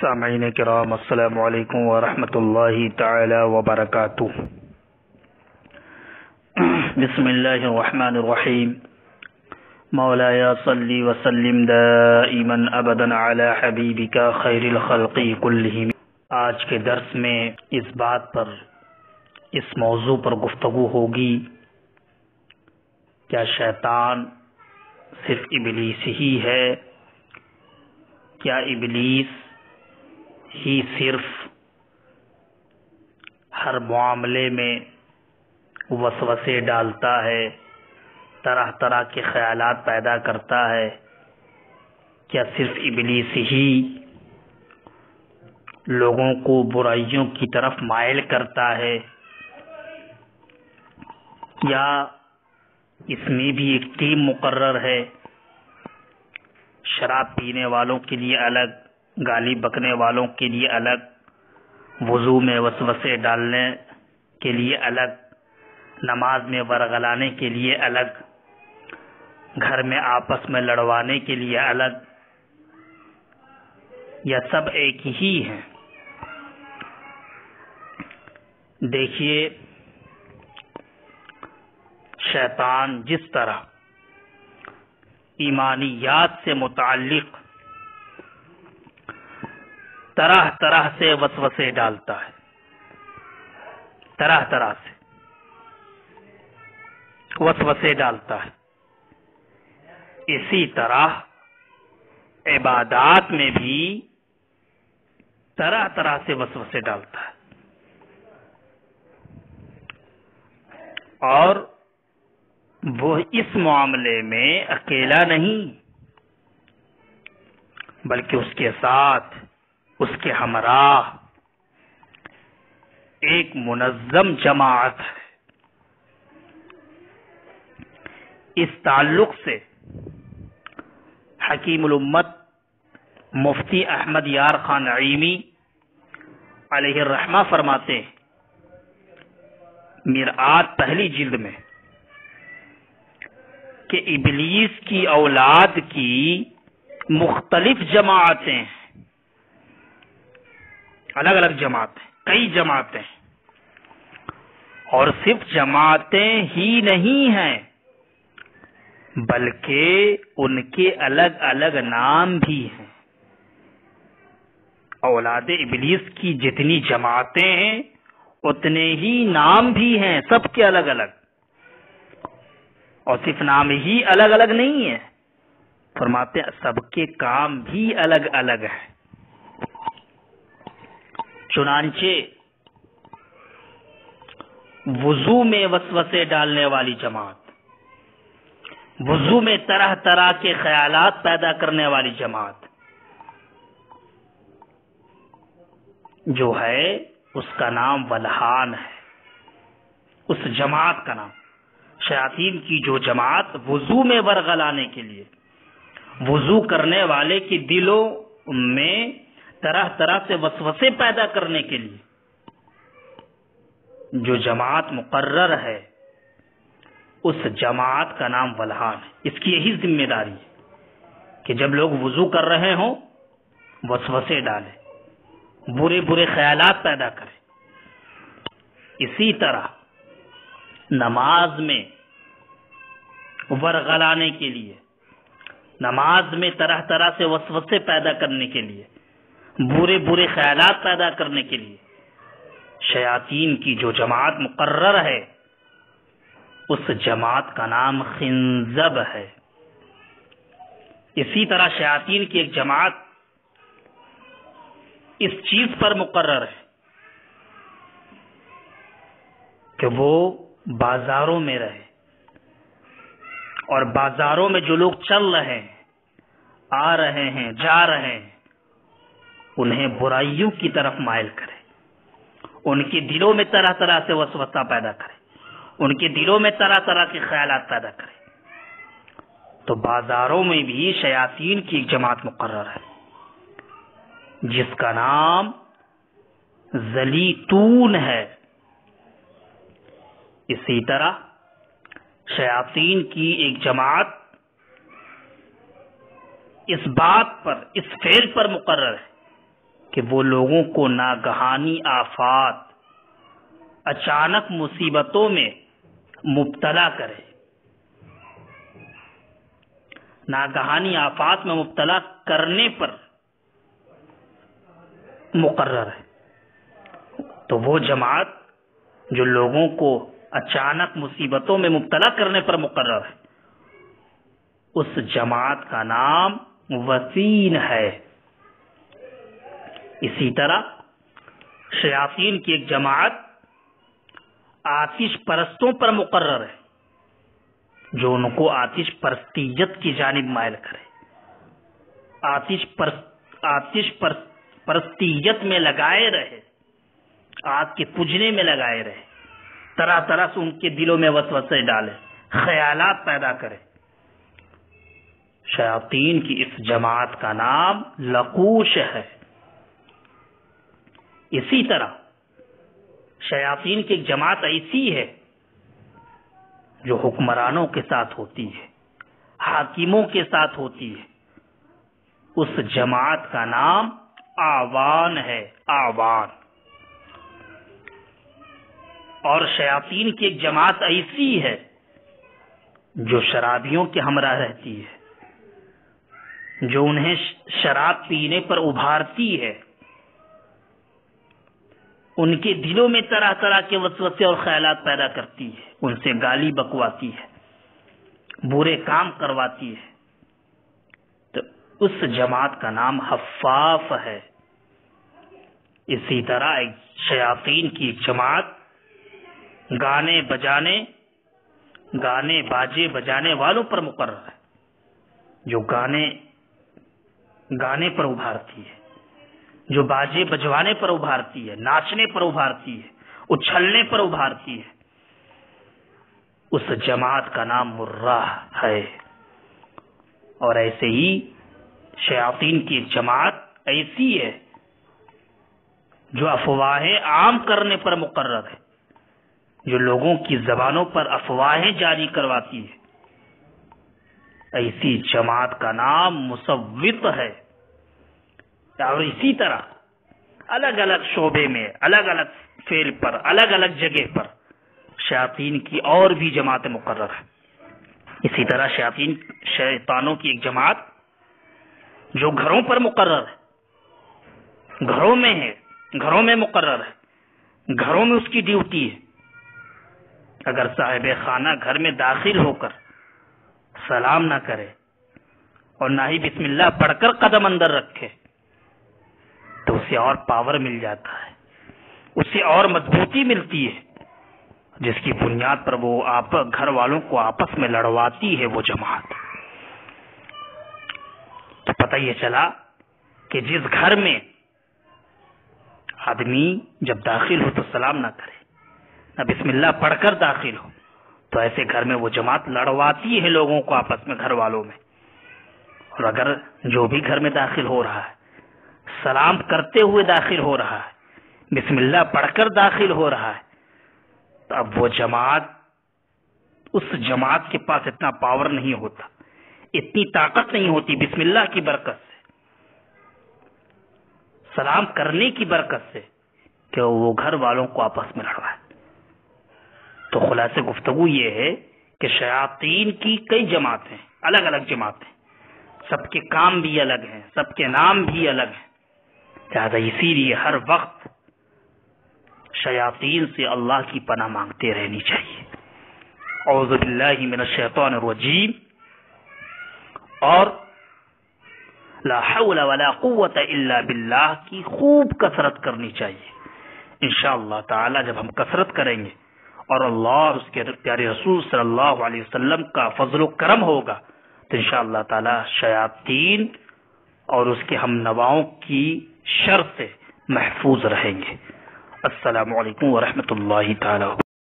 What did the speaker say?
سامعین کرام السلام علیکم ورحمۃ اللہ تعالی وبرکاتہ۔ بسم اللہ الرحمن الرحیم۔ مولاي صلی وسلم دائما ابدا علی حبیبک خیر الخلق کلہم۔ آج کے درس میں اس بات پر، اس موضوع پر گفتگو ہوگی، کیا شیطان صرف ابلیس ہی ہے؟ کیا ابلیس ہی صرف ہر معاملے میں وسوسے ڈالتا ہے، طرح طرح کے خیالات پیدا کرتا ہے؟ کیا صرف ابلیس ہی لوگوں کو برائیوں کی طرف مائل کرتا ہے، یا اس میں بھی ایک ٹیم مقرر ہے؟ شراب پینے والوں کے لیے الگ، گالی بکنے والوں کے لیے الگ، وضو میں وسوسے ڈالنے کے لیے الگ، نماز میں ورغلانے کے لیے الگ، گھر میں آپس میں لڑوانے کے لیے الگ، یا سب ایک ہی ہیں؟ دیکھیے، شیطان جس طرح ایمانیات سے متعلق طرح طرح سے وسوسے ڈالتا ہے، طرح طرح سے وسوسے ڈالتا ہے، اسی طرح عبادات میں بھی طرح طرح سے وسوسے ڈالتا ہے، اور وہ اس معاملے میں اکیلا نہیں، بلکہ اس کے ساتھ، اس کے ہمراہ ایک منظم جماعت ہے۔ اس تعلق سے حکیم الامت مفتی احمد یار خان نعیمی علیہ الرحمہ فرماتے ہیں مرآت پہلی جلد میں کہ ابلیس کی اولاد کی مختلف جماعتیں ہیں، الگ الگ جماعتیں، کئی جماعتیں، اور صرف جماعتیں ہی نہیں ہیں بلکہ ان کے الگ الگ نام بھی ہیں۔ اولاد ابلیس کی جتنی جماعتیں ہیں اتنے ہی نام بھی ہیں، سب کے الگ الگ، اور صرف نام ہی الگ الگ نہیں ہے، فرماتے ہیں سب کے کام بھی الگ الگ ہیں۔ چنانچہ وضو میں وسوسے ڈالنے والی جماعت، وضو میں طرح طرح کے خیالات پیدا کرنے والی جماعت جو ہے، اس کا نام ولہان ہے، اس جماعت کا نام۔ شیاطین کی جو جماعت وضو میں ورغلانے کے لیے، وضو کرنے والے کے دلوں میں طرح طرح سے وسوسے پیدا کرنے کے لیے جو جماعت مقرر ہے، اس جماعت کا نام ولہان ہے۔ اس کی یہی ذمہ داری ہے کہ جب لوگ وضو کر رہے ہوں وسوسے ڈالیں، برے برے خیالات پیدا کریں۔ اسی طرح نماز میں ورغلانے کے لیے، نماز میں طرح طرح سے وسوسے پیدا کرنے کے لیے، برے برے خیالات پیدا کرنے کے لیے شیاطین کی جو جماعت مقرر ہے، اس جماعت کا نام خنزب ہے۔ اسی طرح شیاطین کی ایک جماعت اس چیز پر مقرر ہے کہ وہ بازاروں میں رہے، اور بازاروں میں جو لوگ چل رہے ہیں، آ رہے ہیں، جا رہے ہیں، انہیں برائیوں کی طرف مائل کرے، ان کے دلوں میں طرح طرح سے وسوسہ پیدا کرے، ان کے دلوں میں طرح طرح کے خیالات پیدا کرے۔ تو بازاروں میں بھی شیاطین کی ایک جماعت مقرر ہے جس کا نام زلیتون ہے۔ اسی طرح شیاطین کی ایک جماعت اس بات پر، اس فعل پر مقرر ہے کہ وہ لوگوں کو ناگہانی آفات، اچانک مصیبتوں میں مبتلا کرے. ناگہانی آفات میں مبتلا کرنے پر مقرر ہے. تو وہ جماعت جو لوگوں کو اچانک مصیبتوں میں مبتلا کرنے پر مقرر ہے، اس جماعت کا نام وثین ہے. اسی طرح شیاطین کی ایک جماعت آتش پرستوں پر مقرر ہے، جو ان کو آتش پرستیت کی جانب مائل کرے، آتش پرستیت میں لگائے رہے، آگ کے پجنے میں لگائے رہے، طرح طرح سے ان کے دلوں میں وسوسے ڈالے، خیالات پیدا کرے. شیاطین کی اس جماعت کا نام لقوش ہے. اسی طرح شیاطین کی ایک جماعت ایسی ہے جو حکمرانوں کے ساتھ ہوتی ہے، حاکموں کے ساتھ ہوتی ہے. اس جماعت کا نام آوان ہے، آوان. اور شیاطین کی ایک جماعت ایسی ہے جو شرابیوں کے ہمراہ رہتی ہے، جو انہیں شراب پینے پر ابھارتی ہے، ان کے دلوں میں طرح طرح کے وسوسے اور خیالات پیدا کرتی ہے، ان سے گالی بکواتی ہے، برے کام کرواتی ہے. تو اس جماعت کا نام حفاف ہے. اسی طرح ایک شیاطین کی ایک جماعت گانے باجے بجانے والوں پر مقرر ہے، جو گانے پر ابھارتی ہے، جو باجے بجوانے پر ابھارتی ہے، ناچنے پر ابھارتی ہے، اچھلنے پر ابھارتی ہے. اس جماعت کا نام مرہ ہے. اور ایسے ہی شیاطین کی ایک جماعت ایسی ہے جو افواہیں عام کرنے پر مقرر ہے، جو لوگوں کی زبانوں پر افواہیں جاری کرواتی ہے. ایسی جماعت کا نام مصوت ہے. اور اسی طرح الگ الگ شعبے میں، الگ الگ فعل پر، الگ الگ جگہ پر شیاطین کی اور بھی جماعتیں مقرر ہیں. اسی طرح شیطانوں کی ایک جماعت جو گھروں پر مقرر ہے، گھروں میں مقرر ہے، گھروں میں اس کی ڈیوٹی ہے. اگر صاحب خانہ گھر میں داخل ہو کر سلام نہ کرے اور نہ ہی بسم اللہ پڑھ کر قدم اندر رکھے تو اسے اور پاور مل جاتا ہے، اسے اور مضبوطی ملتی ہے، جس کی بنیاد پر وہ گھر والوں کو آپس میں لڑواتی ہے وہ جماعت. تو پتہ یہ چلا کہ جس گھر میں آدمی جب داخل ہو تو سلام نہ کرے، نہ بسم اللہ پڑھ کر داخل ہو، تو ایسے گھر میں وہ جماعت لڑواتی ہے لوگوں کو آپس میں، گھر والوں میں. اور اگر جو بھی گھر میں داخل ہو رہا ہے سلام کرتے ہوئے داخل ہو رہا ہے، بسم اللہ پڑھ کر داخل ہو رہا ہے، تو اب وہ جماعت، اس جماعت کے پاس اتنا پاور نہیں ہوتا، اتنی طاقت نہیں ہوتی بسم اللہ کی برکت سے، سلام کرنے کی برکت سے، کہ وہ گھر والوں کو آپس میں لڑوائے. تو خلاصے گفتگو یہ ہے کہ شیاطین کی کئی جماعتیں، الگ الگ جماعتیں، سب کے کام بھی الگ ہیں، سب کے نام بھی الگ ہیں. لہذا اسی لیے ہر وقت شیاطین سے اللہ کی پناہ مانگتے رہنی چاہیے. اعوذ باللہ من الشیطان الرجیم. اور لا حول ولا قوت الا باللہ کی خوب کثرت کرنی چاہیے. انشاءاللہ تعالی جب ہم کثرت کریں گے اور اللہ اور اس کے پیارے رسول صلی اللہ علیہ وسلم کا فضل و کرم ہوگا تو انشاءاللہ تعالی شیاطین اور اس کے ہم نواؤں کی شر سے محفوظ رہیں گے. السلام علیکم ورحمۃ اللہ تعالی.